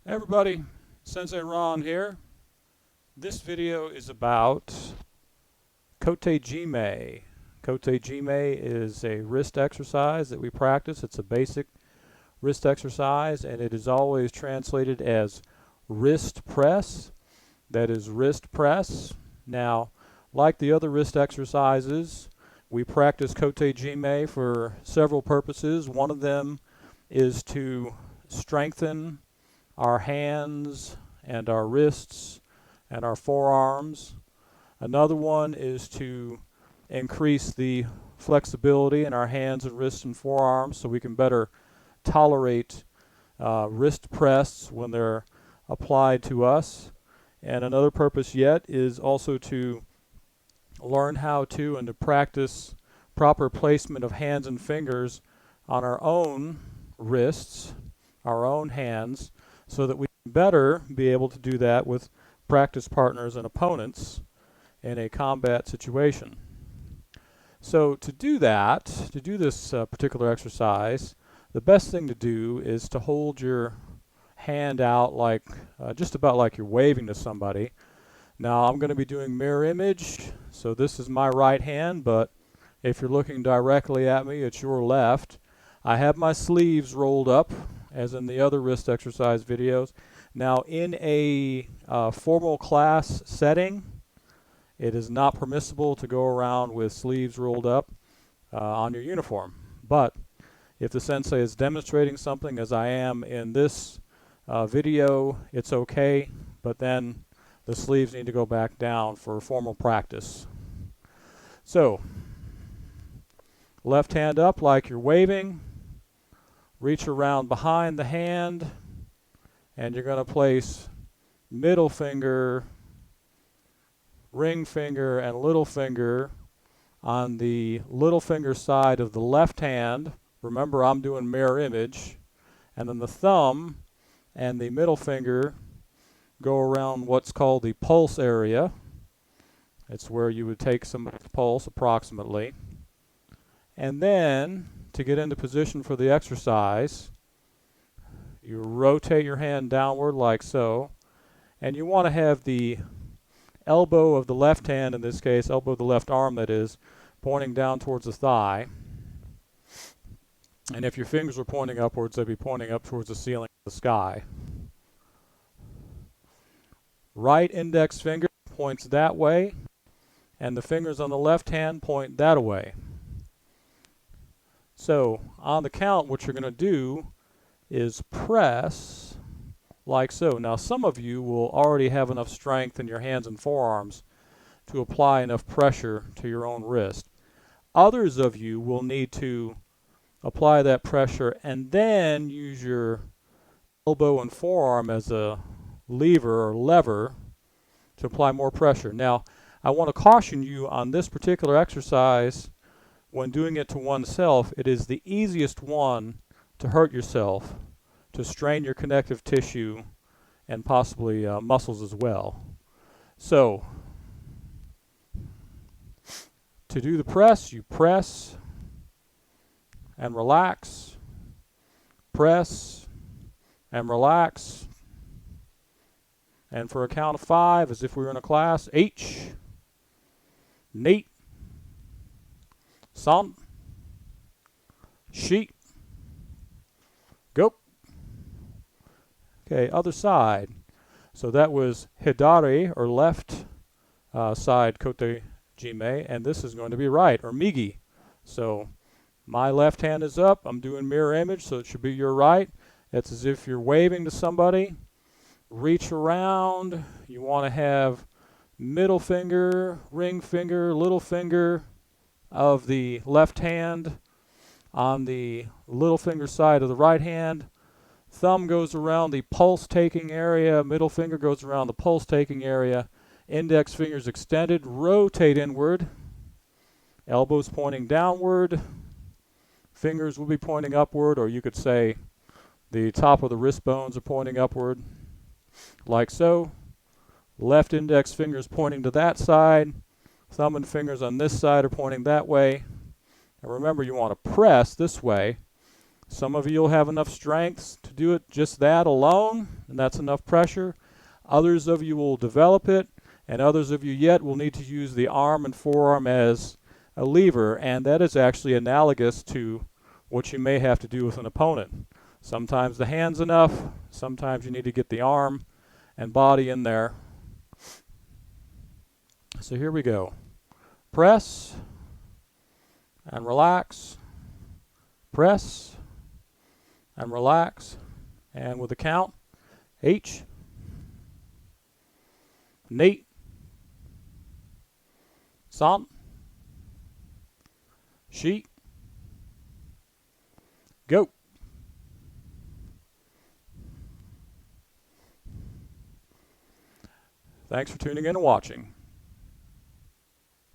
Hey everybody, Sensei Ron here. This video is about Kote Jime. Kote Jime is a wrist exercise that we practice. It's a basic wrist exercise and it is always translated as wrist press. That is wrist press. Now, like the other wrist exercises, we practice Kote Jime for several purposes. One of them is to strengthen our hands and our wrists and our forearms. Another one is to increase the flexibility in our hands and wrists and forearms so we can better tolerate wrist press when they're applied to us. And another purpose yet is also to learn how to and to practice proper placement of hands and fingers on our own wrists, our own hands, so that we can better be able to do that with practice partners and opponents in a combat situation. So to do that, to do this particular exercise, the best thing to do is to hold your hand out like just about like you're waving to somebody. Now I'm going to be doing mirror image, so this is my right hand, but if you're looking directly at me, it's your left. I have my sleeves rolled up, as in the other wrist exercise videos. Now, in a formal class setting, it is not permissible to go around with sleeves rolled up on your uniform. But if the sensei is demonstrating something, as I am in this video, it's okay, but then the sleeves need to go back down for formal practice. So, left hand up like you're waving. Reach around behind the hand, and you're going to place middle finger, ring finger, and little finger on the little finger side of the left hand. Remember, I'm doing mirror image. And then the thumb and the middle finger go around what's called the pulse area. It's where you would take somebody's pulse approximately. And then, to get into position for the exercise, you rotate your hand downward like so, and you want to have the elbow of the left hand, in this case, elbow of the left arm that is, pointing down towards the thigh. And if your fingers were pointing upwards, they'd be pointing up towards the ceiling of the sky. Right index finger points that way, and the fingers on the left hand point that way. So, on the count, what you're going to do is press like so. Now, some of you will already have enough strength in your hands and forearms to apply enough pressure to your own wrist. Others of you will need to apply that pressure and then use your elbow and forearm as a lever or lever to apply more pressure. Now, I want to caution you on this particular exercise. When doing it to oneself, it is the easiest one to hurt yourself, to strain your connective tissue and possibly muscles as well. So, to do the press, you press and relax, press and relax. And for a count of 5, as if we were in a class, H, Nate, San, Shi, go. Okay, other side. So that was Hidari, or left side Kote Jime, and this is going to be right, or Migi. So my left hand is up. I'm doing mirror image, so it should be your right. It's as if you're waving to somebody. Reach around. You want to have middle finger, ring finger, little finger of the left hand on the little finger side of the right hand. Thumb goes around the pulse taking area, middle finger goes around the pulse taking area, index fingers extended, rotate inward, elbows pointing downward, fingers will be pointing upward, or you could say the top of the wrist bones are pointing upward, like so. Left index fingers pointing to that side, thumb and fingers on this side are pointing that way. And remember, you want to press this way Some of you will have enough strength to do it just that alone, and that's enough pressure. Others of you will develop it, and others of you yet will need to use the arm and forearm as a lever, and that is actually analogous to what you may have to do with an opponent. Sometimes the hand's enough, sometimes you need to get the arm and body in there. So here we go. Press and relax, press and relax, and with a count, H, Nate, Sant, Sheet, go. Thanks for tuning in and watching.